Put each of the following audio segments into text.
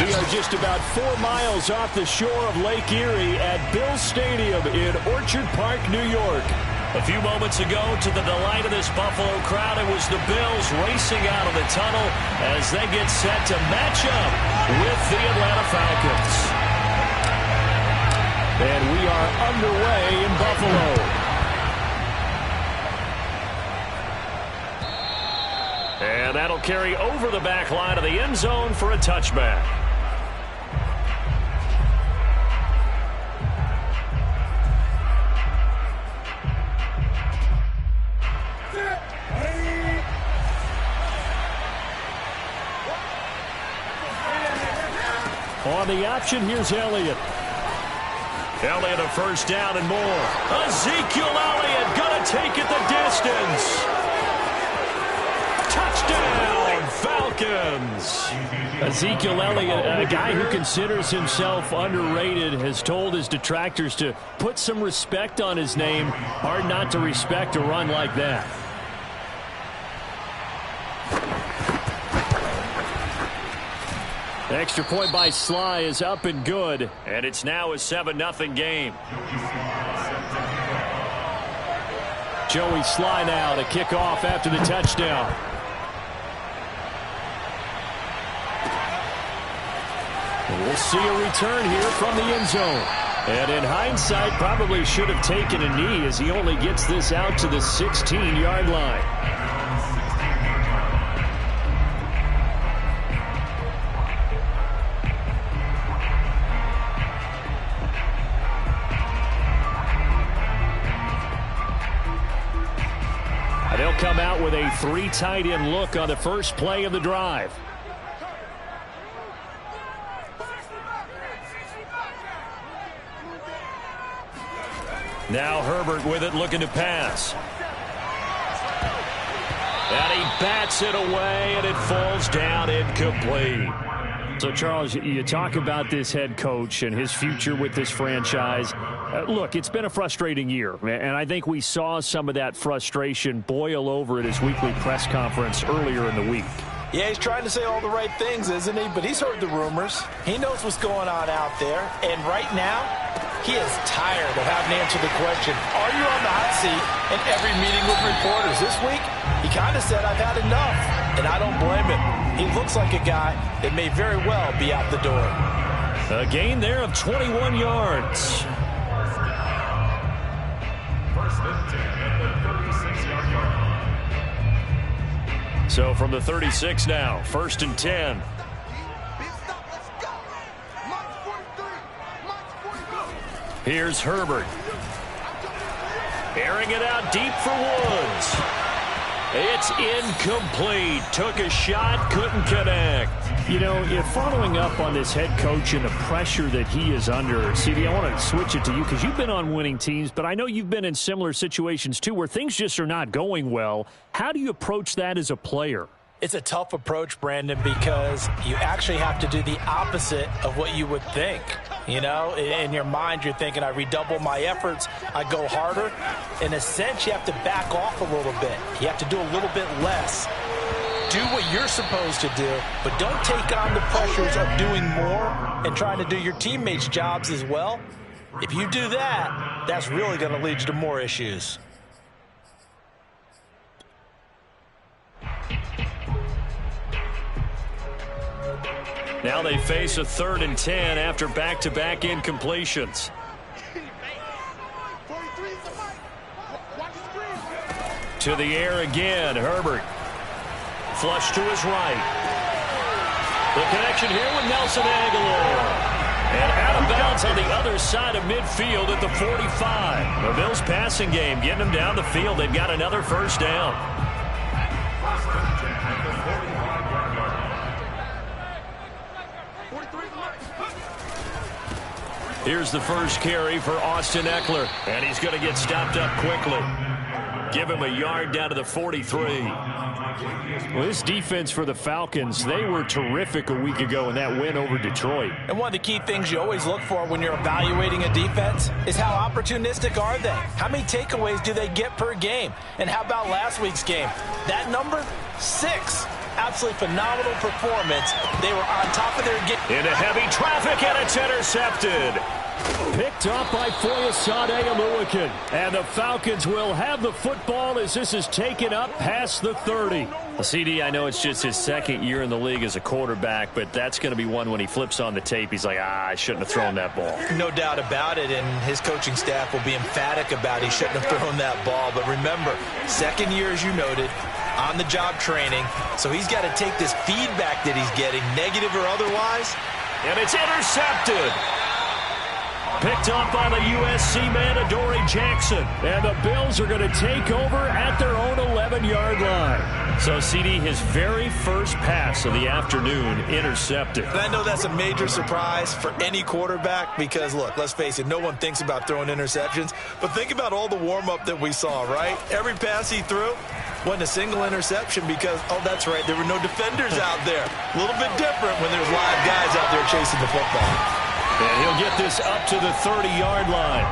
We are just about 4 miles off the shore of Lake Erie at Bill Stadium in Orchard Park, New York. A few moments ago, to the delight of this Buffalo crowd, it was the Bills racing out of the tunnel as they get set to match up with the Atlanta Falcons. And we are underway in Buffalo. And that'll carry over the back line of the end zone for a touchback. On the option, here's Elliott. Elliott a first down and more. Ezekiel Elliott gonna take it the distance. Touchdown, Falcons. Ezekiel Elliott, a guy who considers himself underrated, has told his detractors to put some respect on his name. Hard not to respect a run like that. The extra point by Sly is up and good, and it's now a 7-0 game. Joey Sly now to kick off after the touchdown. We'll see a return here from the end zone. And in hindsight, probably should have taken a knee as he only gets this out to the 16-yard line. They'll come out with a 3 tight end look on the first play of the drive. Now Herbert with it, looking to pass. And he bats it away, and it falls down incomplete. So, Charles, you talk about this head coach and his future with this franchise. Look, it's been a frustrating year, and I think we saw some of that frustration boil over at his weekly press conference earlier in the week. Yeah, he's trying to say all the right things, isn't he? But he's heard the rumors. He knows what's going on out there. And right now, he is tired of having to answer the question, are you on the hot seat in every meeting with reporters? This week, he kind of said, I've had enough. And I don't blame him. He looks like a guy that may very well be out the door. A gain there of 21 yards. So from the 36 now, 1st and 10. Here's Herbert. Airing it out deep for Woods. It's incomplete. Took a shot, couldn't connect. You know, following up on this head coach and the pressure that he is under, CD, I want to switch it to you because you've been on winning teams, but I know you've been in similar situations too where things just are not going well. How do you approach that as a player? It's a tough approach, Brandon, because you actually have to do the opposite of what you would think. You know, in your mind, you're thinking, I redouble my efforts, I go harder. In a sense, you have to back off a little bit. You have to do a little bit less. Do what you're supposed to do, but don't take on the pressures of doing more and trying to do your teammates' jobs as well. If you do that, that's really going to lead you to more issues. Now they face a 3rd and 10 after back-to-back incompletions. To the air again, Herbert. Flush to his right. The connection here with Nelson Aguilar. And out of bounds on the other side of midfield at the 45. The Bills passing game getting them down the field. They've got another first down. Here's the first carry for Austin Eckler. And he's going to get stopped up quickly. Give him a yard down to the 43. Well, this defense for the Falcons, they were terrific a week ago in that win over Detroit. And one of the key things you always look for when you're evaluating a defense is how opportunistic are they? How many takeaways do they get per game? And how about last week's game? That number, 6. absolutely phenomenal performance. They were on top of their game. Into heavy traffic, and it's intercepted. Picked up by Foyesade Aluakin. And the Falcons will have the football as this is taken up past the 30. CD, I know it's just his second year in the league as a quarterback, but that's going to be one when he flips on the tape. He's like, I shouldn't have thrown that ball. No doubt about it, and his coaching staff will be emphatic about he shouldn't have thrown that ball. But remember, second year, as you noted, on-the-job training, so he's got to take this feedback that he's getting, negative or otherwise. And it's intercepted. Picked up by the USC man, Adoree Jackson. And the Bills are going to take over at their own 11-yard line. So, CD, his very first pass of the afternoon intercepted. And I know that's a major surprise for any quarterback because, look, let's face it, no one thinks about throwing interceptions. But think about all the warm-up that we saw, right? Every pass he threw wasn't a single interception because, oh, that's right, there were no defenders out there. A little bit different when there's live guys out there chasing the football. And he'll get this up to the 30-yard line.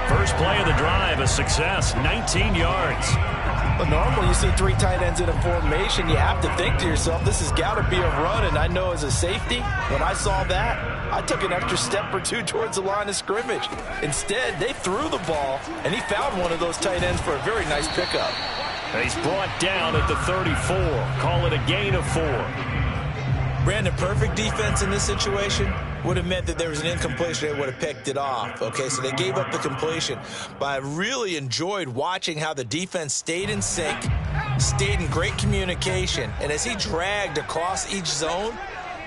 First play of the drive, a success, 19 yards. But normally you see three tight ends in a formation, you have to think to yourself, this has got to be a run. And I know as a safety, when I saw that, I took an extra step or two towards the line of scrimmage. Instead, they threw the ball, and he found one of those tight ends for a very nice pickup. And he's brought down at the 34. Call it a gain of 4. Brandon, perfect defense in this situation would have meant that there was an incompletion. They would have picked it off. Okay, so they gave up the completion. But I really enjoyed watching how the defense stayed in sync, stayed in great communication. And as he dragged across each zone,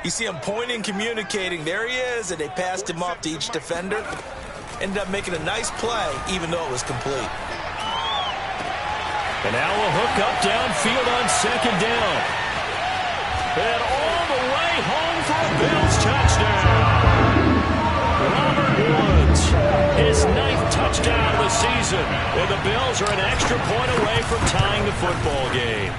you see him pointing, communicating. There he is, and they passed him off to each defender. Ended up making a nice play, even though it was complete. And now a hook up downfield on second down. And all the way home for a Bills touchdown. Robert Woods, his 9th touchdown of the season. And the Bills are an extra point away from tying the football game.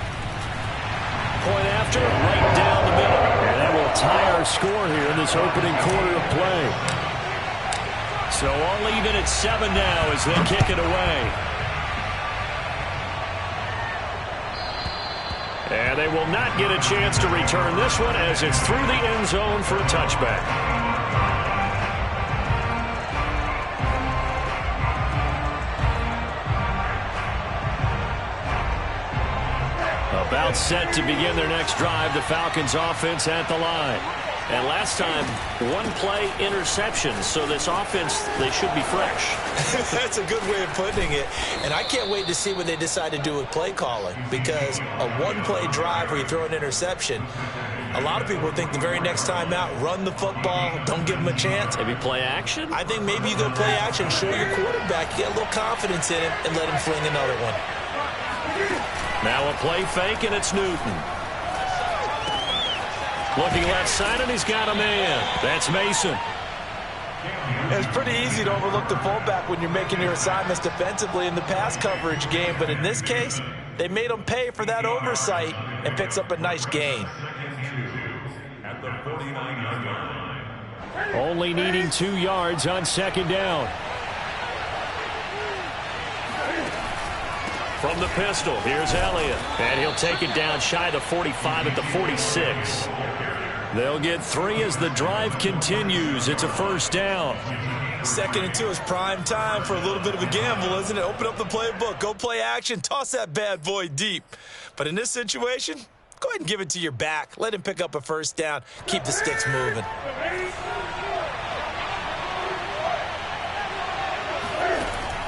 Point after, right down the middle. And that will tie our score here in this opening quarter of play. So all even at 7 now as they kick it away. And they will not get a chance to return this one as it's through the end zone for a touchback. About set to begin their next drive, the Falcons offense at the line. And last time, one play interception, so this offense, they should be fresh. That's a good way of putting it. And I can't wait to see what they decide to do with play calling, because a one-play drive where you throw an interception, a lot of people think the very next time out, run the football, don't give them a chance. Maybe play action? I think maybe you go play action, show your quarterback, you get a little confidence in him, and let him fling another one. Now a play fake, and it's Newton. Looking left side, and he's got a man. That's Mason. It's pretty easy to overlook the fullback when you're making your assignments defensively in the pass coverage game. But in this case, they made him pay for that oversight and picks up a nice gain. Only needing 2 yards on second down. From the pistol, here's Elliott. And he'll take it down shy of the 45 at the 46. They'll get 3 as the drive continues. It's a first down. 2nd and 2 is prime time for a little bit of a gamble, isn't it? Open up the playbook, go play action, toss that bad boy deep. But in this situation, go ahead and give it to your back. Let him pick up a first down. Keep the sticks moving.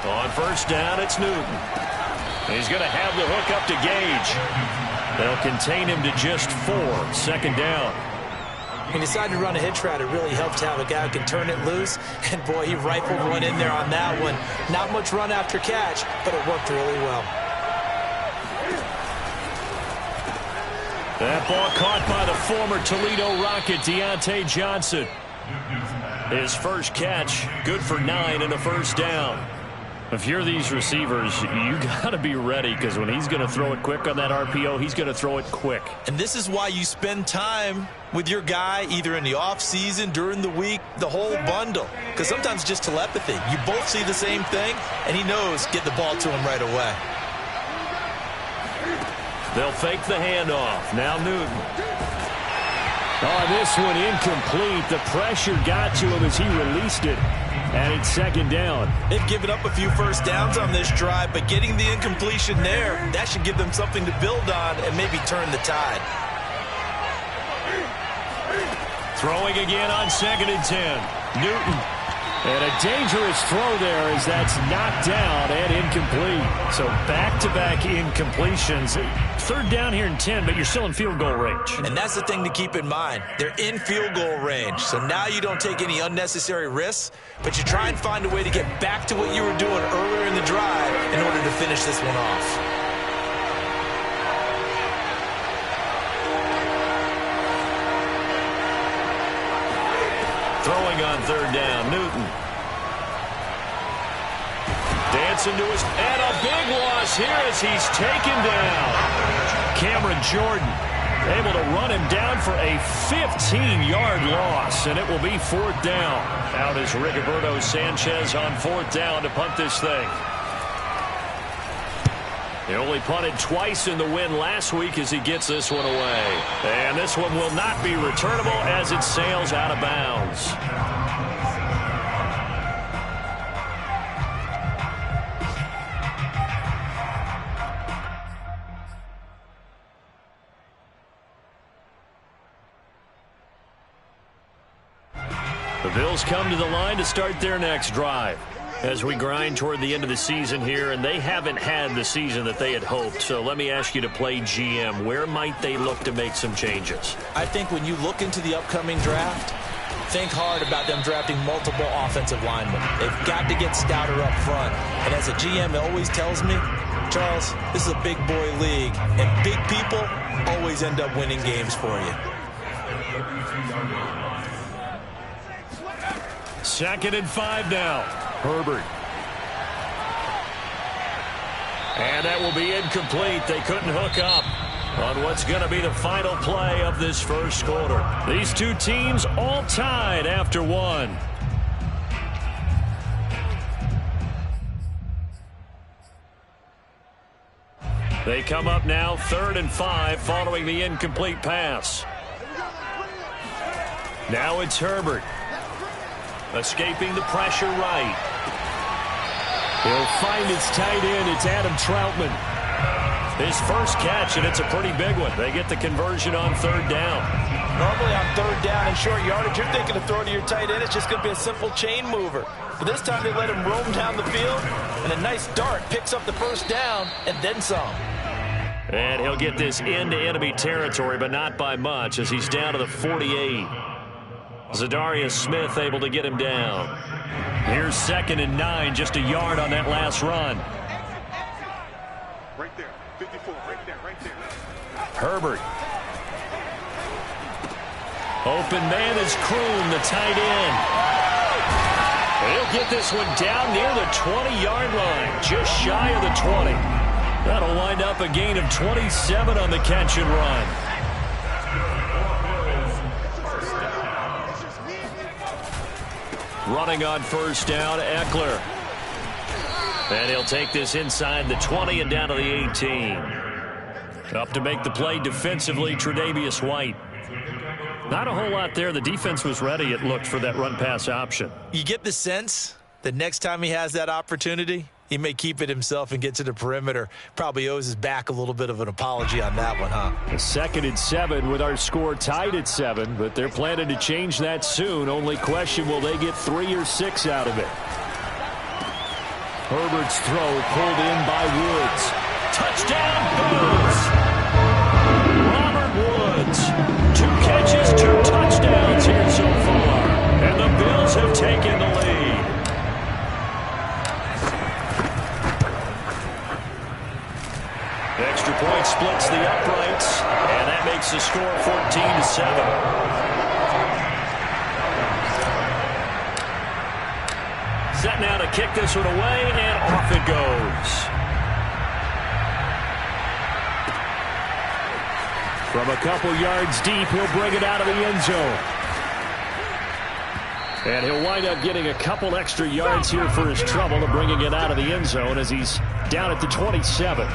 On first down, it's Newton. He's going to have the hook up to Gage. They'll contain him to just 4. 2nd down. He decided to run a hitch route. It really helped to have a guy who can turn it loose. And, boy, he rifled one in there on that one. Not much run after catch, but it worked really well. That ball caught by the former Toledo Rocket, Deontay Johnson. His first catch, good for 9 and a first down. If you're these receivers, you got to be ready, because when he's going to throw it quick on that RPO, he's going to throw it quick. And this is why you spend time with your guy, either in the offseason, during the week, the whole bundle. Because sometimes just telepathy. You both see the same thing, and he knows get the ball to him right away. They'll fake the handoff. Now Newton. Oh, this one incomplete. The pressure got to him as he released it. And it's second down. They've given up a few first downs on this drive, but getting the incompletion there, that should give them something to build on and maybe turn the tide. Throwing again on 2nd and 10. Newton. And a dangerous throw there as that's knocked down and incomplete. So back-to-back incompletions. 3rd down here in 10, but you're still in field goal range. And that's the thing to keep in mind. They're in field goal range. So now you don't take any unnecessary risks, but you try and find a way to get back to what you were doing earlier in the drive in order to finish this one off. Throwing on 3rd down, Newton. Dancing to his, and a big loss here as he's taken down. Cameron Jordan able to run him down for a 15-yard loss, and it will be 4th down. Out is Rigoberto Sanchez on 4th down to punt this thing. He only punted twice in the win last week as he gets this one away. And this one will not be returnable as it sails out of bounds. The Bills come to the line to start their next drive. As we grind toward the end of the season here, and they haven't had the season that they had hoped. So let me ask you to play GM. Where might they look to make some changes? I think when you look into the upcoming draft, think hard about them drafting multiple offensive linemen. They've got to get stouter up front. And as a GM, it always tells me, Charles, this is a big boy league, and big people always end up winning games for you. 2nd and 5 now. Herbert. And that will be incomplete. They couldn't hook up on what's going to be the final play of this first quarter. These two teams all tied after one. They come up now 3rd and 5 following the incomplete pass. Now it's Herbert. Escaping the pressure right. He'll find his tight end. It's Adam Troutman. His first catch, and it's a pretty big one. They get the conversion on 3rd down. Normally on 3rd down and short yardage, you're thinking of throwing to your tight end. It's just going to be a simple chain mover. But this time they let him roam down the field, and a nice dart picks up the first down and then some. And he'll get this into enemy territory, but not by much as he's down to the 48. Zadarius Smith able to get him down. Here's 2nd and 9, just a yard on that last run. Right there, 54, right there. Herbert. Open man is Kroon, the tight end. He'll get this one down near the 20-yard line, just shy of the 20. That'll wind up a gain of 27 on the catch and run. Running on 1st down, Eckler. And he'll take this inside the 20 and down to the 18. Up to make the play defensively, Tre'Davious White. Not a whole lot there. The defense was ready, it looked, for that run-pass option. You get the sense that next time he has that opportunity, he may keep it himself and get to the perimeter. Probably owes his back a little bit of an apology on that one, huh? 2nd and 7 with our score tied at 7, but they're planning to change that soon. Only question, will they get 3 or 6 out of it? Herbert's throw pulled in by Woods. Touchdown, Bills! Robert Woods. 2 catches, 2 touchdowns here so far. And the Bills have taken the lead. Extra point splits the uprights, and that makes the score 14-7. Set now to kick this one away, and off it goes. From a couple yards deep, he'll bring it out of the end zone. And he'll wind up getting a couple extra yards here for his trouble of bringing it out of the end zone as he's down at the 27.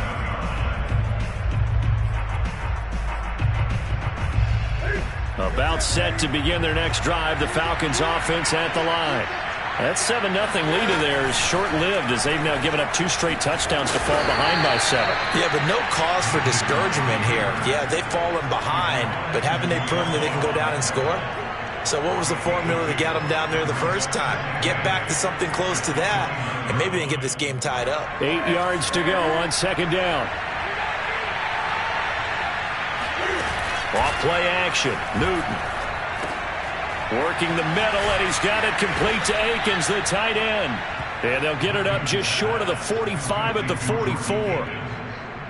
About set to begin their next drive. The Falcons offense at the line. That 7-0 lead of theirs short-lived as they've now given up 2 straight touchdowns to fall behind by 7. Yeah, but no cause for discouragement here. Yeah, they've fallen behind, but haven't they proven that they can go down and score? So what was the formula that got them down there the first time? Get back to something close to that, and maybe they can get this game tied up. 8 yards to go on 2nd down. Off play action. Newton working the middle, and he's got it complete to Akins, the tight end. And they'll get it up just short of the 45 at the 44.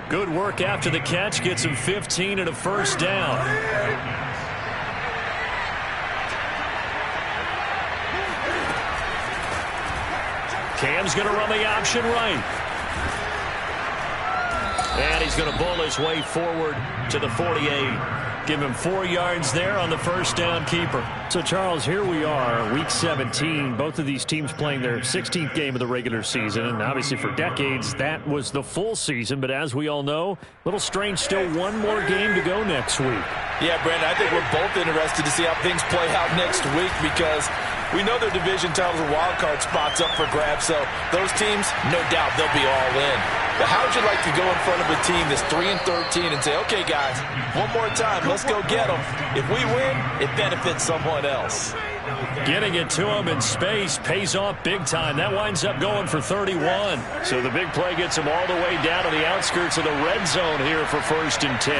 Good work after the catch. Gets him 15 and a first down. Cam's going to run the option right. And he's going to bull his way forward to the 48. Give him 4 yards there on the first down keeper. So, Charles, here we are, Week 17. Both of these teams playing their 16th game of the regular season. And obviously for decades, that was the full season. But as we all know, a little strange, still one more game to go next week. Yeah, Brandon, I think we're both interested to see how things play out next week because we know their division titles and wild card spots up for grabs. So those teams, no doubt, they'll be all in. But how would you like to go in front of a team that's 3-13 and say, okay, guys, one more time, let's go get them. If we win, it benefits someone else. Getting it to him in space pays off big time. That winds up going for 31. So the big play gets him all the way down to the outskirts of the red zone here for 1st and 10.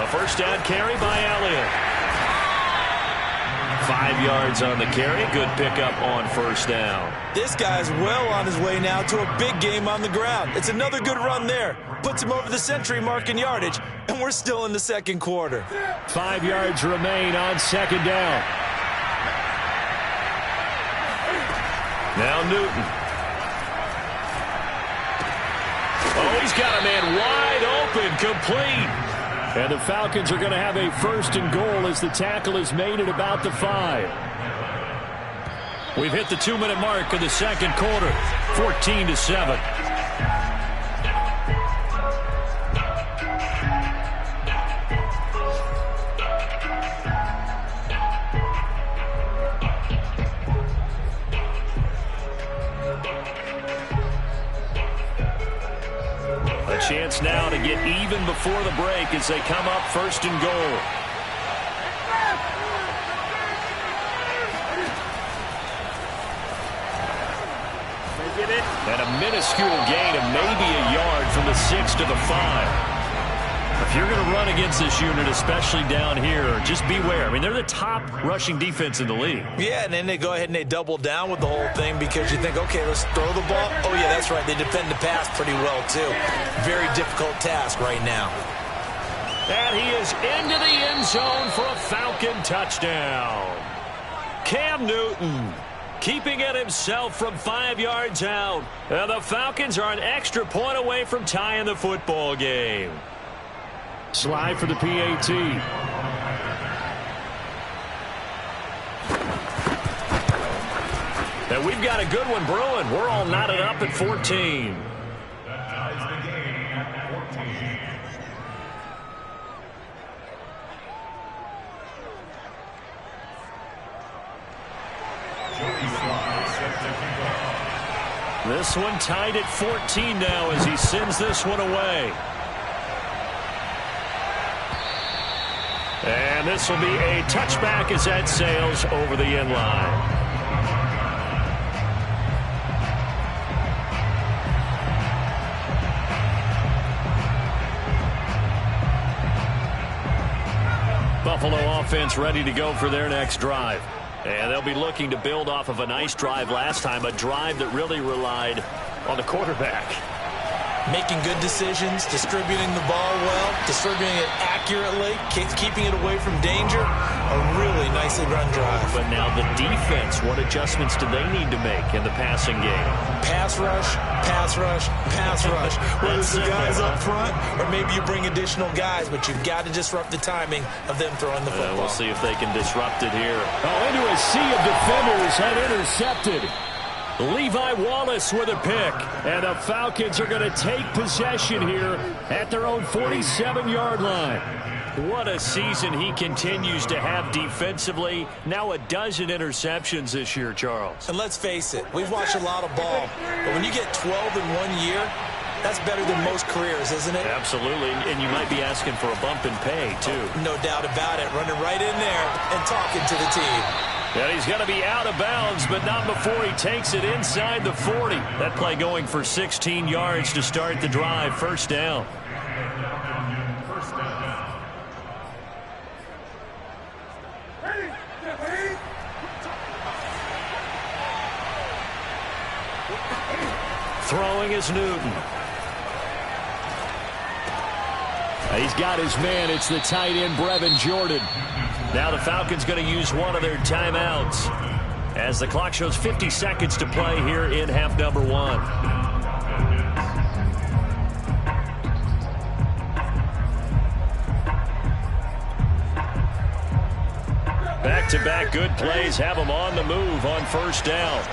A first down carry by Elliott. 5 yards on the carry. Good pickup on first down. This guy's well on his way now to a big game on the ground. It's another good run there. Puts him over the century mark in yardage, and we're still in the 2nd quarter. 5 yards remain on 2nd down. Now Newton. Oh, he's got a man wide open, complete. And the Falcons are going to have a 1st and goal as the tackle is made at about the 5. We've hit the 2-minute mark of the 2nd quarter, 14-7. Chance now to get even before the break as they come up 1st and goal. And a minuscule gain of maybe a yard from the 6 to the 5. If you're going to run against this unit, especially down here, just beware. I mean, they're the top rushing defense in the league. Yeah, and then they go ahead and they double down with the whole thing because you think, okay, let's throw the ball. Oh, yeah, that's right. They defend the pass pretty well, too. Very difficult task right now. And he is into the end zone for a Falcon touchdown. Cam Newton keeping it himself from 5 yards out. And the Falcons are an extra point away from tying the football game. Slide for the PAT. And we've got a good one brewing. We're all knotted up at 14. This one tied at 14 now as he sends this one away. And this will be a touchback as that sails over the end line. Buffalo offense ready to go for their next drive. And they'll be looking to build off of a nice drive last time, a drive that really relied on the quarterback. Making good decisions, distributing the ball well, distributing it accurately, keeping it away from danger. A really nicely run drive. But now the defense, what adjustments do they need to make in the passing game? Pass rush, pass rush, pass rush. Whether it's the guys up front or maybe you bring additional guys, but you've got to disrupt the timing of them throwing the football. We'll see if they can disrupt it here. Oh, into a sea of defenders, had intercepted. Levi Wallace with a pick. And the Falcons are going to take possession here at their own 47-yard line. What a season he continues to have defensively. Now a dozen interceptions this year, Charles. And let's face it, we've watched a lot of ball. But when you get 12 in 1 year, that's better than most careers, isn't it? Absolutely, and you might be asking for a bump in pay, too. Oh, no doubt about it. Running right in there and talking to the team. And he's going to be out of bounds, but not before he takes it inside the 40. That play going for 16 yards to start the drive. First down. Throwing is Newton. He's got his man. It's the tight end, Brevin Jordan. Now the Falcons going to use one of their timeouts as the clock shows 50 seconds to play here in half number 1. Back-to-back good plays have them on the move on first down.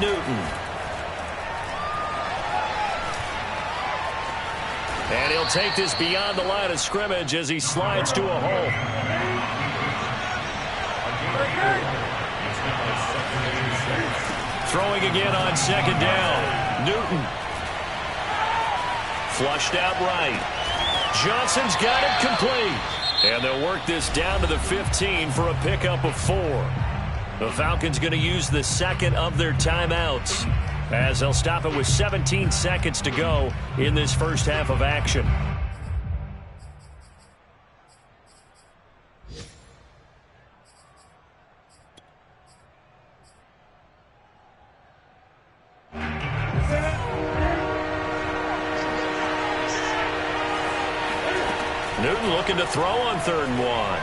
Newton. And he'll take this beyond the line of scrimmage as he slides to a hole. Throwing again on second down. Newton. Flushed out right. Johnson's got it complete. And they'll work this down to the 15 for a pickup of 4. The Falcons going to use the second of their timeouts as they'll stop it with 17 seconds to go in this first half of action. Newton looking to throw on 3rd and 1.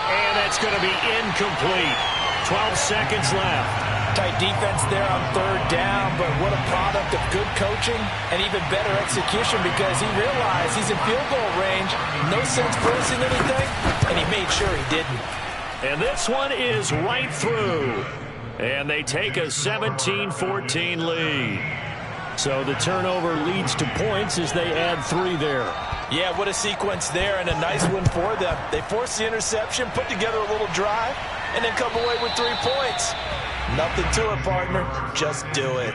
And that's going to be incomplete. 12 seconds left. Tight defense there on 3rd down, but what a product of good coaching and even better execution because he realized he's in field goal range. No sense forcing anything, and he made sure he didn't. And this one is right through. And they take a 17-14 lead. So the turnover leads to points as they add 3 there. Yeah, what a sequence there and a nice one for them. They forced the interception, put together a little drive, and then come away with 3 points. Nothing to it, partner. Just do it.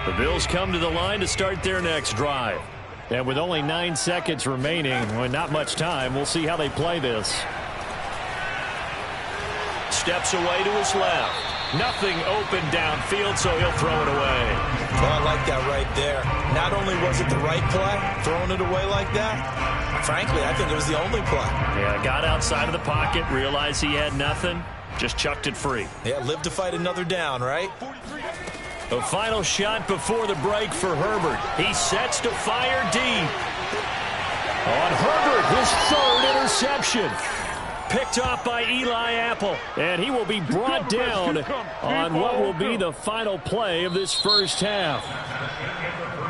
The Bills come to the line to start their next drive. And with only 9 seconds remaining, well, not much time, we'll see how they play this. Steps away to his left. Nothing open downfield, so he'll throw it away. Well, I like that right there. Not only was it the right play, throwing it away like that, frankly, I think it was the only play. Yeah, got outside of the pocket, realized he had nothing, just chucked it free. Yeah, live to fight another down, right? A final shot before the break for Herbert. He sets to fire deep. On Herbert, his 3rd interception. Picked off by Eli Apple. And he will be brought down on what will be the final play of this first half.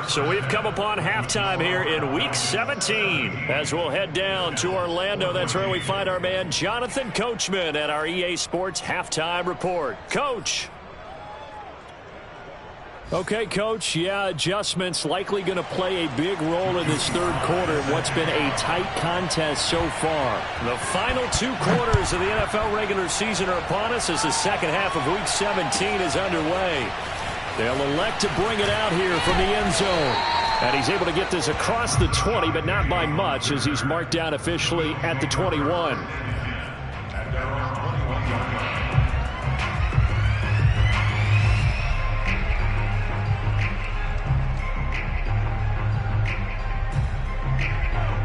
So we've come upon halftime here in Week 17. As we'll head down to Orlando, that's where we find our man Jonathan Coachman at our EA Sports Halftime Report. Coach. Okay, Coach, yeah, adjustments likely going to play a big role in this 3rd quarter in what's been a tight contest so far. The final 2 quarters of the NFL regular season are upon us as the second half of Week 17 is underway. They'll elect to bring it out here from the end zone. And he's able to get this across the 20, but not by much as he's marked down officially at the 21.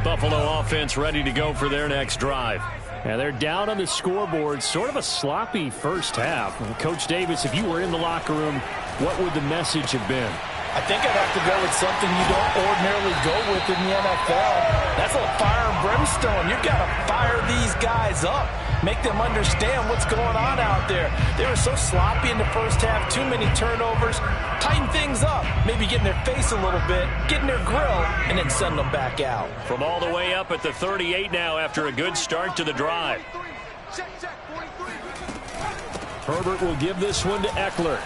Buffalo offense ready to go for their next drive. And they're down on the scoreboard. Sort of a sloppy first half. Coach Davis, if you were in the locker room, what would the message have been? I think I'd have to go with something you don't ordinarily go with in the NFL. That's a fire and brimstone. You've got to fire these guys up. Make them understand what's going on out there. They were so sloppy in the first half, too many turnovers. Tighten things up, maybe get in their face a little bit, get in their grill, and then send them back out. From all the way up at the 38 now after a good start to the drive. Herbert will give this one to Eckler.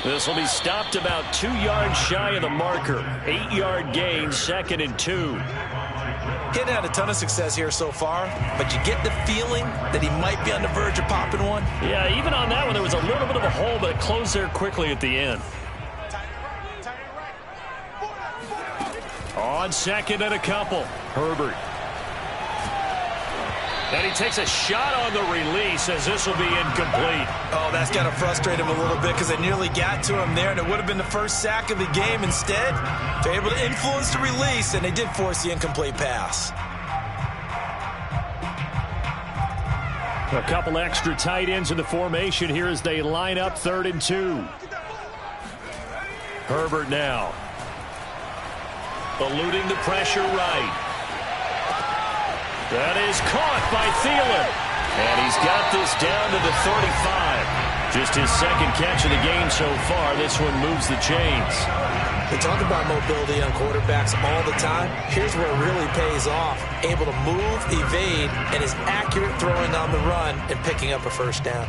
This will be stopped about 2 yards shy of the marker. 8-yard gain, 2nd and 2. He hadn't had a ton of success here so far, but you get the feeling that he might be on the verge of popping one. Yeah, even on that one, there was a little bit of a hole, but it closed there quickly at the end. On 2nd and a couple, Herbert. And he takes a shot on the release as this will be incomplete. Oh, that's got to frustrate him a little bit because they nearly got to him there, and it would have been the first sack of the game. Instead, they're able to influence the release, and they did force the incomplete pass. A couple extra tight ends in the formation here as they line up 3rd and 2. Herbert now. Eluding the pressure right. That is caught by Thielen. And he's got this down to the 35. Just his 2nd catch of the game so far. This one moves the chains. They talk about mobility on quarterbacks all the time. Here's where it really pays off. Able to move, evade, and is accurate throwing on the run and picking up a first down.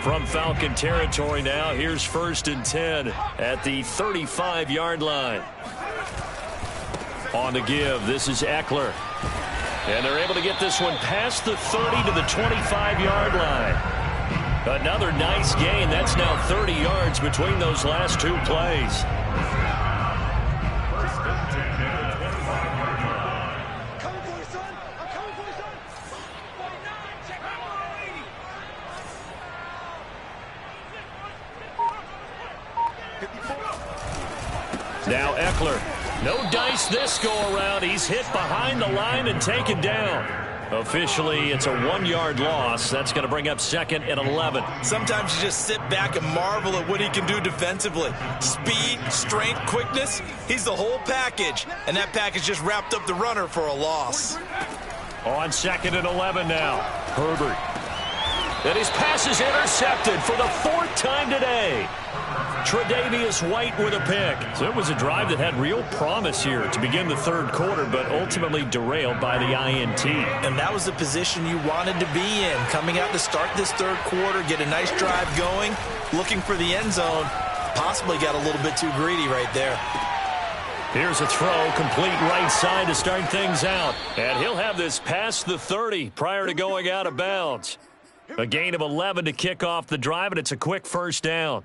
From Falcon territory now, here's 1st and 10 at the 35-yard line. On the give, this is Eckler. And they're able to get this one past the 30 to the 25-yard line. Another nice gain. That's now 30 yards between those last 2 plays. Now Eckler. No dice this go-around. He's hit behind the line and taken down. Officially, it's a 1-yard loss. That's going to bring up 2nd and 11. Sometimes you just sit back and marvel at what he can do defensively. Speed, strength, quickness. He's the whole package. And that package just wrapped up the runner for a loss. On 2nd and 11 now. Herbert. And his pass is intercepted for the 4th time today. Tre'Davious White with a pick. So it was a drive that had real promise here to begin the 3rd quarter, but ultimately derailed by the INT. And that was the position you wanted to be in. Coming out to start this 3rd quarter, get a nice drive going, looking for the end zone. Possibly got a little bit too greedy right there. Here's a throw, complete right side to start things out. And he'll have this past the 30 prior to going out of bounds. A gain of 11 to kick off the drive, and it's a quick first down.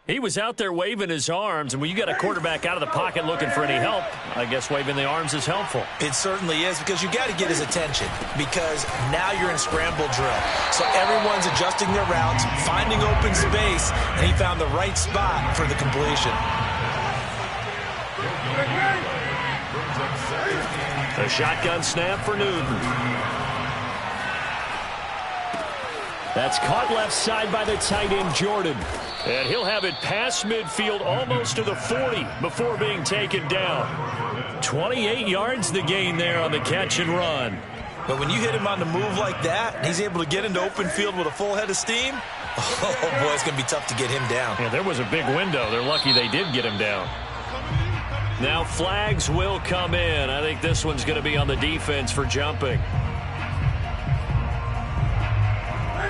He was out there waving his arms, and when you got a quarterback out of the pocket looking for any help, I guess waving the arms is helpful. It certainly is, because you got to get his attention, because now you're in scramble drill. So everyone's adjusting their routes, finding open space, and he found the right spot for the completion. A shotgun snap for Newton. That's caught left side by the tight end, Jordan. And he'll have it past midfield almost to the 40 before being taken down. 28 yards the gain there on the catch and run. But when you hit him on the move like that, and he's able to get into open field with a full head of steam, oh boy, it's going to be tough to get him down. Yeah, there was a big window. They're lucky they did get him down. Now flags will come in. I think this one's going to be on the defense for jumping.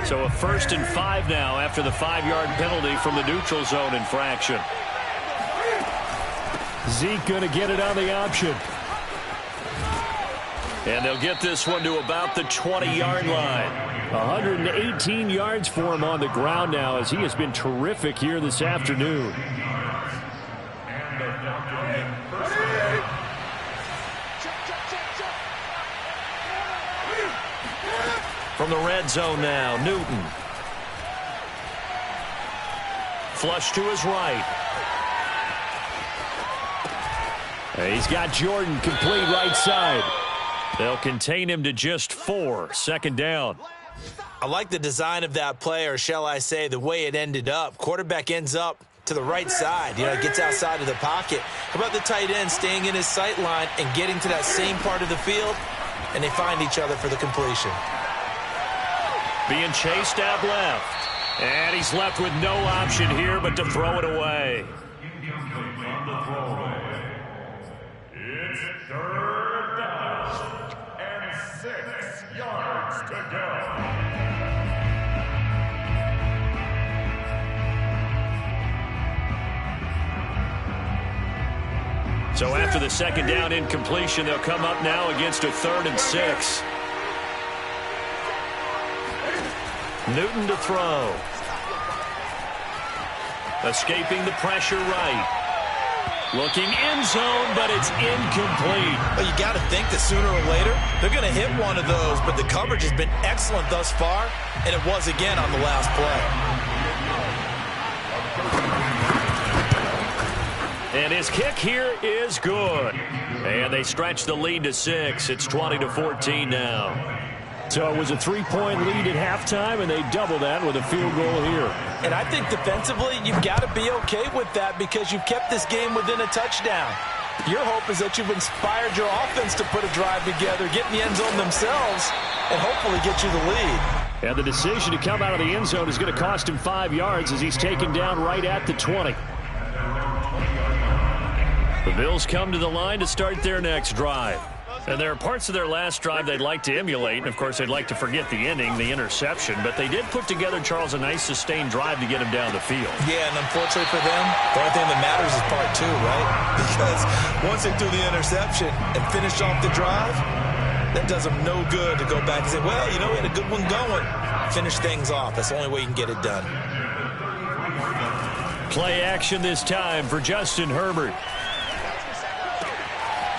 So a 1st and 5 now after the 5-yard penalty from the neutral zone infraction. Zeke going to get it on the option. And they'll get this one to about the 20-yard line. 118 yards for him on the ground now as he has been terrific here this afternoon. From the red zone now, Newton. Flush to his right. He's got Jordan complete right side. They'll contain him to just 4. 2nd down. I like the design of that play, or shall I say the way it ended up. Quarterback ends up to the right side, gets outside of the pocket. How about the tight end staying in his sight line and getting to that same part of the field, and they find each other for the completion. Being chased out left, and he's left with no option here but to throw it away. It's 3rd down and 6 yards to go. So after the 2nd down incompletion, they'll come up now against a 3rd and 6. Newton to throw. Escaping the pressure right. Looking end zone, but it's incomplete. Well, you got to think that sooner or later they're going to hit one of those, but the coverage has been excellent thus far, and it was again on the last play. And his kick here is good. And they stretch the lead to 6. It's 20-14 now. So it was a 3-point lead at halftime, and they double that with a field goal here. And I think defensively, you've got to be okay with that because you've kept this game within a touchdown. Your hope is that you've inspired your offense to put a drive together, get in the end zone themselves, and hopefully get you the lead. And the decision to come out of the end zone is going to cost him 5 yards as he's taken down right at the 20. The Bills come to the line to start their next drive. And there are parts of their last drive they'd like to emulate. And, of course, they'd like to forget the ending, the interception. But they did put together, Charles, a nice sustained drive to get him down the field. Yeah, and unfortunately for them, the only thing that matters is part 2, right? Because once they threw the interception and finished off the drive, that does them no good to go back and say, well, we had a good one going. Finish things off. That's the only way you can get it done. Play action this time for Justin Herbert.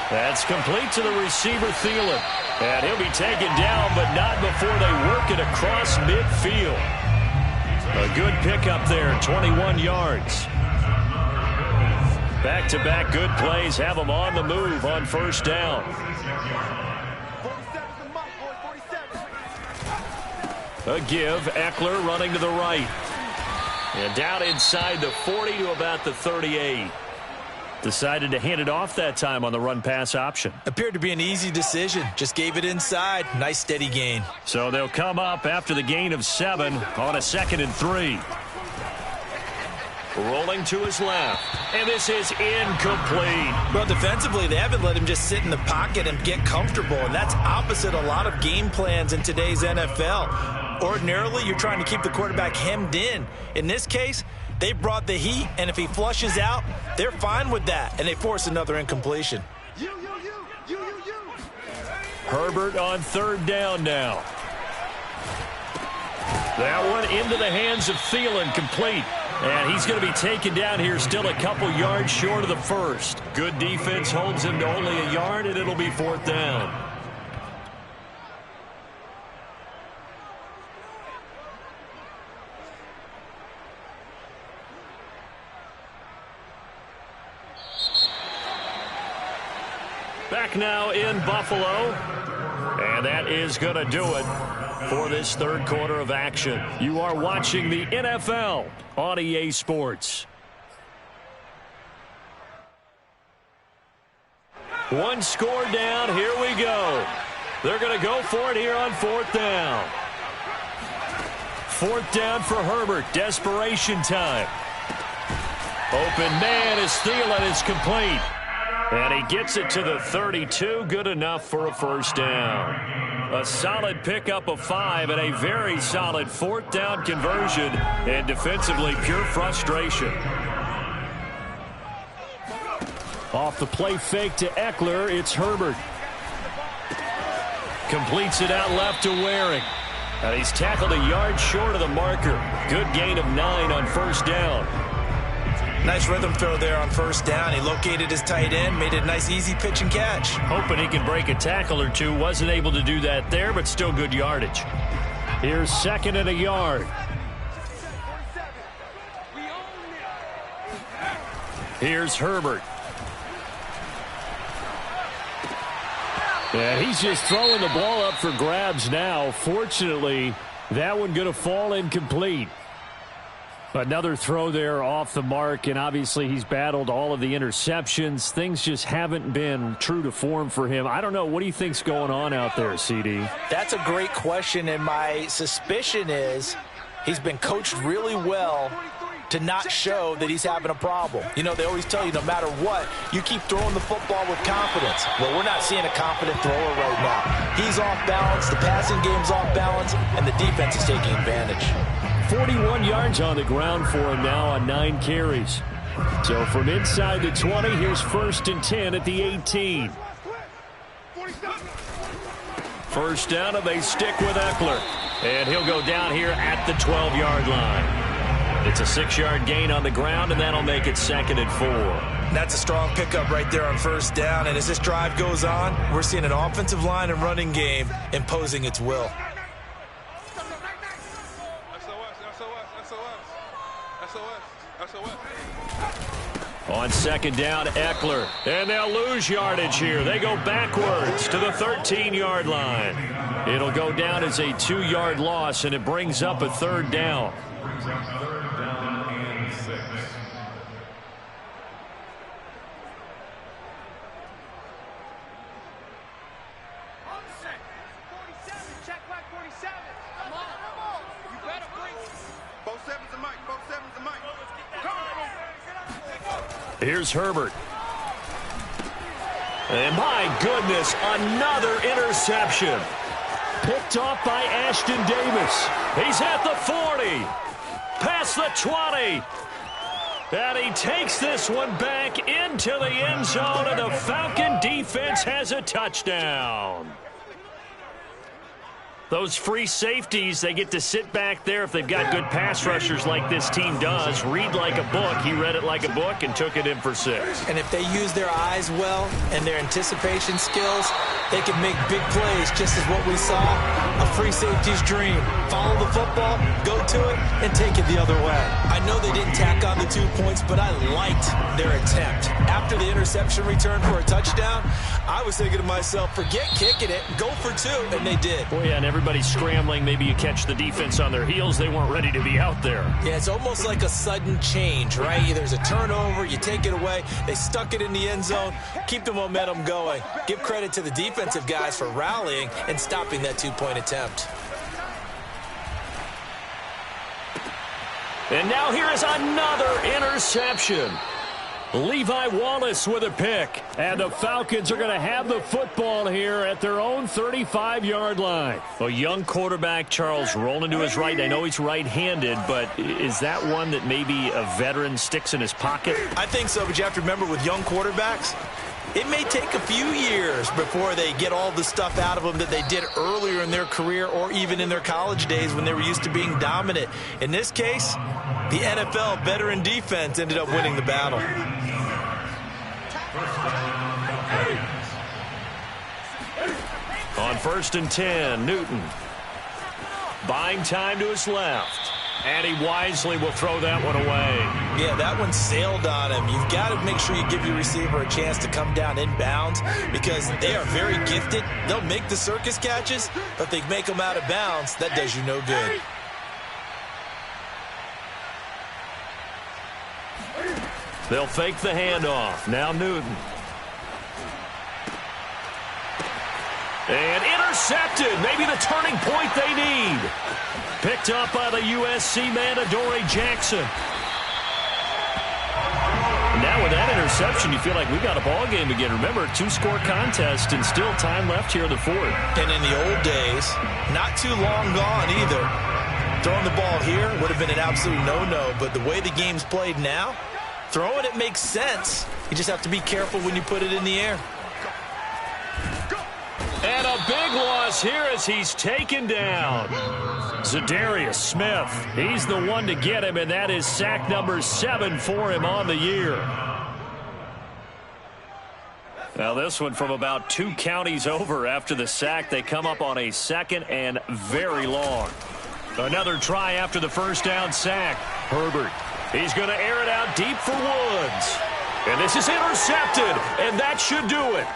That's complete to the receiver, Thielen. And he'll be taken down, but not before they work it across midfield. A good pickup there, 21 yards. Back-to-back good plays have them on the move on 1st down. A give, Eckler running to the right. And down inside the 40 to about the 38. Decided to hand it off that time on the run-pass option. Appeared to be an easy decision. Just gave it inside. Nice steady gain. So they'll come up after the gain of 7 on a 2nd and 3. Rolling to his left. And this is incomplete. Well, defensively, they haven't let him just sit in the pocket and get comfortable. And that's opposite a lot of game plans in today's NFL. Ordinarily, you're trying to keep the quarterback hemmed in. In this case, they brought the heat, and if he flushes out, they're fine with that, and they force another incompletion. Herbert on 3rd down now. That one into the hands of Thielen, complete. And he's going to be taken down here still a couple yards short of the 1st. Good defense holds him to only a yard, and it'll be 4th down. Back now in Buffalo, and that is going to do it for this 3rd quarter of action. You are watching the NFL on EA Sports. One score down, here we go. They're going to go for it here on 4th down. 4th down for Herbert, desperation time. Open man as Thielen is complete. And he gets it to the 32, good enough for a 1st down. A solid pickup of 5 and a very solid 4th down conversion, and defensively pure frustration. Off the play fake to Eckler, it's Herbert. Completes it out left to Waring. And he's tackled a yard short of the marker. Good gain of 9 on 1st down. Nice rhythm throw there on 1st down. He located his tight end, made it a nice easy pitch and catch. Hoping he can break a tackle or two. Wasn't able to do that there, but still good yardage. Here's 2nd and a yard. Here's Herbert. And he's just throwing the ball up for grabs now. Fortunately, that one going to fall incomplete. Another throw there off the mark, and obviously he's battled all of the interceptions. Things just haven't been true to form for him. I don't know. What do you think's going on out there, CD? That's a great question, and my suspicion is he's been coached really well to not show that he's having a problem. You know, they always tell you no matter what, you keep throwing the football with confidence. Well, we're not seeing a confident thrower right now. He's off balance, the passing game's off balance, and the defense is taking advantage. 41 yards on the ground for him now on 9 carries. So from inside the 20, here's 1st and 10 at the 18. First down, and they stick with Eckler. And he'll go down here at the 12-yard line. It's a 6-yard gain on the ground, and that'll make it 2nd and 4. That's a strong pickup right there on 1st down. And as this drive goes on, we're seeing an offensive line and running game imposing its will. On 2nd down, Eckler. And they'll lose yardage here. They go backwards to the 13-yard line. It'll go down as a 2-yard loss, and it brings up a 3rd down. Here's Herbert. And my goodness, another interception. Picked off by Ashton Davis. He's at the 40. Past the 20. And he takes this one back into the end zone, and the Falcon defense has a touchdown. Those free safeties, they get to sit back there if they've got good pass rushers like this team does. Read like a book. He read it like a book and took it in for 6. And if they use their eyes well and their anticipation skills, they can make big plays, just as what we saw, a free safety's dream. Follow the football, go to it, and take it the other way. I know they didn't tack on the 2 points, but I liked their attempt. After the interception return for a touchdown, I was thinking to myself, forget kicking it, go for 2, and they did. Boy, yeah, and everybody's scrambling. Maybe you catch the defense on their heels. They weren't ready to be out there. Yeah, it's almost like a sudden change, right? There's a turnover, you take it away, they stuck it in the end zone, keep the momentum going. Give credit to the defensive guys for rallying and stopping that 2-point attempt. And now here is another interception. Levi Wallace with a pick. And the Falcons are going to have the football here at their own 35-yard line. A young quarterback, Charles, rolling to his right. I know he's right-handed, but is that one that maybe a veteran sticks in his pocket? I think so, but you have to remember with young quarterbacks, it may take a few years before they get all the stuff out of them that they did earlier in their career or even in their college days when they were used to being dominant. In this case, the NFL veteran defense ended up winning the battle. On 1st and 10, Newton. Buying time to his left. And he wisely will throw that one away. Yeah, that one sailed on him. You've got to make sure you give your receiver a chance to come down inbounds because they are very gifted. They'll make the circus catches, but if they make them out of bounds, that does you no good. They'll fake the handoff. Now Newton. And intercepted. Maybe the turning point they need. Picked up by the USC man, Adoree Jackson. Now with that interception, you feel like we got a ball game again. Remember, 2-score contest and still time left here in the 4th. And in the old days, not too long gone either. Throwing the ball here would have been an absolute no-no, but the way the game's played now, throwing it makes sense. You just have to be careful when you put it in the air. And a big loss here as he's taken down. Za'Darius Smith, he's the one to get him, and that is sack number 7 for him on the year. Now this one from about 2 counties over after the sack. They come up on a 2nd and very long. Another try after the 1st down sack. Herbert, he's going to air it out deep for Woods. And this is intercepted, and that should do it.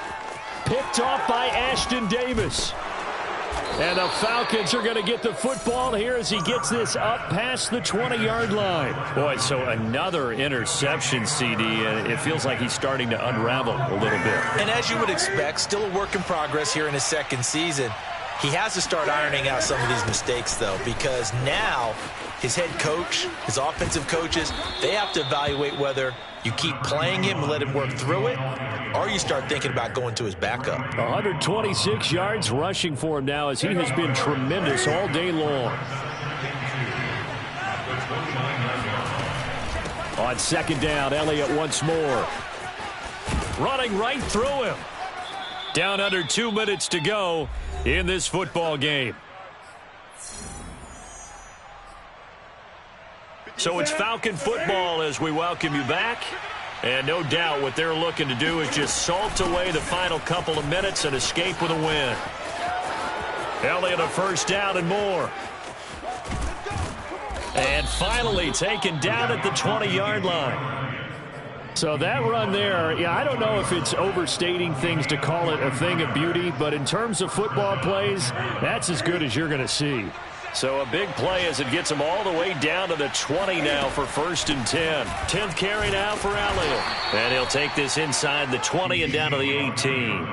picked off by Ashton Davis. And the Falcons are going to get the football here as he gets this up past the 20-yard line. Boy, so another interception, CD, and it feels like he's starting to unravel a little bit. And as you would expect, still a work in progress here in his second season. He has to start ironing out some of these mistakes, though, because now his head coach, his offensive coaches, they have to evaluate whether you keep playing him and let him work through it, or you start thinking about going to his backup. 126 yards rushing for him now as he has been tremendous all day long. On second down, Elliott once more. Running right through him. Down under 2 minutes to go in this football game. So it's Falcon football as we welcome you back. And no doubt what they're looking to do is just salt away the final couple of minutes and escape with a win. Elliott a first down and more. And finally taken down at the 20-yard line. So that run there, yeah, I don't know if it's overstating things to call it a thing of beauty, but in terms of football plays, that's as good as you're going to see. So a big play as it gets him all the way down to the 20 now for 1st and 10. 10th carry now for Elliott. And he'll take this inside the 20 and down to the 18.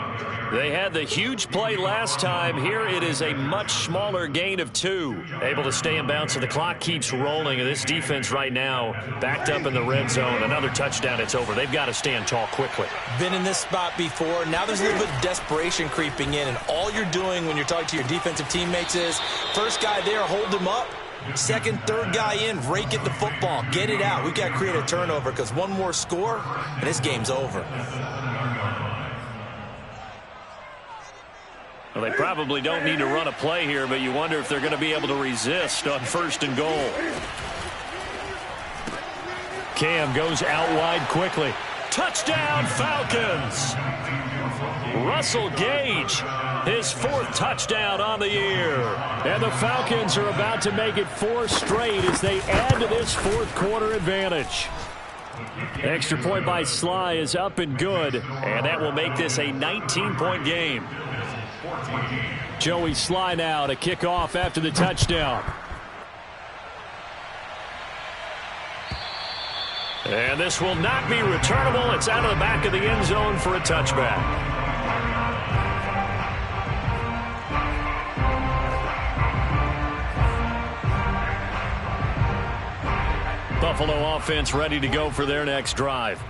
They had the huge play last time. Here it is a much smaller gain of 2. Able to stay in bounds, so the clock keeps rolling. And this defense right now backed up in the red zone. Another touchdown, it's over. They've got to stand tall quickly. Been in this spot before. Now there's a little bit of desperation creeping in. And all you're doing when you're talking to your defensive teammates is, first guy there, hold him up. Second, third guy in, rake at the football. Get it out. We've got to create a turnover because one more score, and this game's over. Well, they probably don't need to run a play here, but you wonder if they're going to be able to resist on 1st and goal. Cam goes out wide quickly. Touchdown, Falcons! Russell Gage, his 4th touchdown on the year. And the Falcons are about to make it 4 straight as they add to this 4th quarter advantage. Extra point by Sly is up and good, and that will make this a 19-point game. Joey Sly now to kick off after the touchdown. And this will not be returnable. It's out of the back of the end zone for a touchback. Buffalo offense ready to go for their next drive.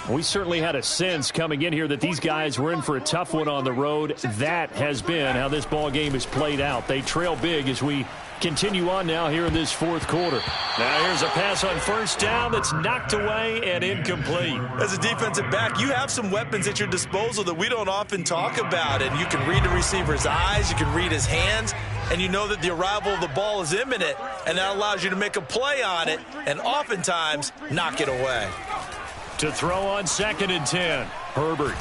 We certainly had a sense coming in here that these guys were in for a tough one on the road. That has been how this ball game is played out. They trail big as we continue on now here in this 4th quarter. Now here's a pass on 1st down that's knocked away and incomplete. As a defensive back, you have some weapons at your disposal that we don't often talk about. And you can read the receiver's eyes, you can read his hands, and you know that the arrival of the ball is imminent. And that allows you to make a play on it and oftentimes knock it away. To throw on 2nd and 10, Herbert.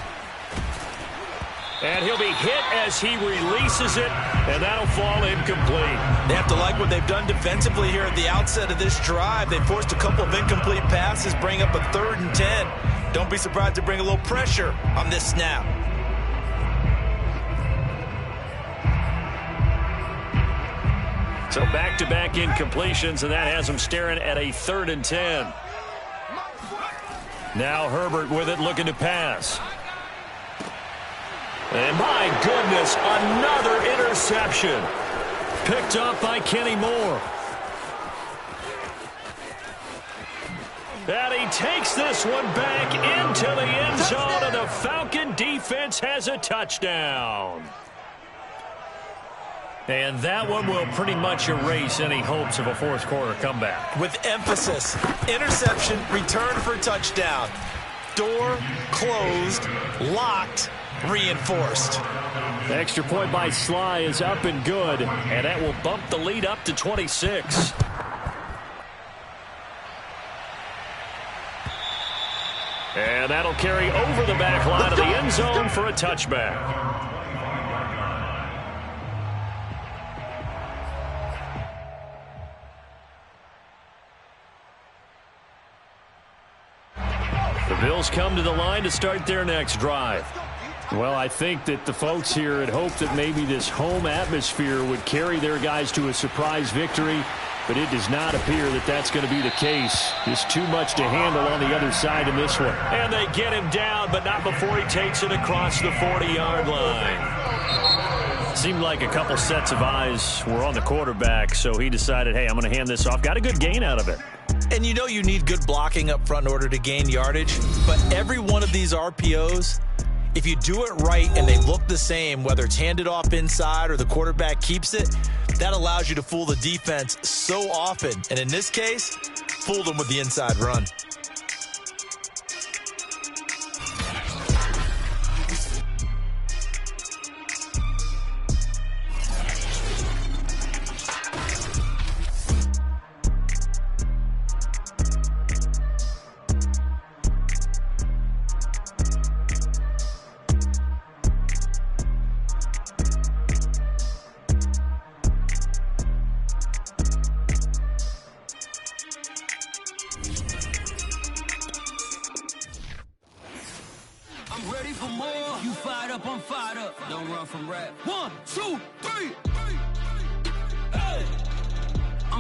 And he'll be hit as he releases it, and that'll fall incomplete. They have to like what they've done defensively here at the outset of this drive. They forced a couple of incomplete passes, bring up a 3rd and 10. Don't be surprised to bring a little pressure on this snap. So back-to-back incompletions, and that has them staring at a 3rd and 10. Now Herbert with it, looking to pass. And my goodness, another interception. Picked up by Kenny Moore. And he takes this one back into the end zone, and the Falcon defense has a touchdown. And that one will pretty much erase any hopes of a 4th quarter comeback. With emphasis, interception, return for touchdown. Door closed, locked, reinforced. Extra point by Sly is up and good, and that will bump the lead up to 26. And that'll carry over the back line of the end zone for a touchback. The Bills come to the line to start their next drive. Well, I think that the folks here had hoped that maybe this home atmosphere would carry their guys to a surprise victory, but it does not appear that that's going to be the case. Just too much to handle on the other side in this one. And they get him down, but not before he takes it across the 40-yard line. Seemed like a couple sets of eyes were on the quarterback, so he decided, hey, I'm going to hand this off. Got a good gain out of it. And you know you need good blocking up front in order to gain yardage, but every one of these RPOs, if you do it right and they look the same, whether it's handed off inside or the quarterback keeps it, that allows you to fool the defense so often. And in this case, fool them with the inside run. I'm ready for more. You fired up, I'm fired up. Don't run from rap. 1, 2, 3.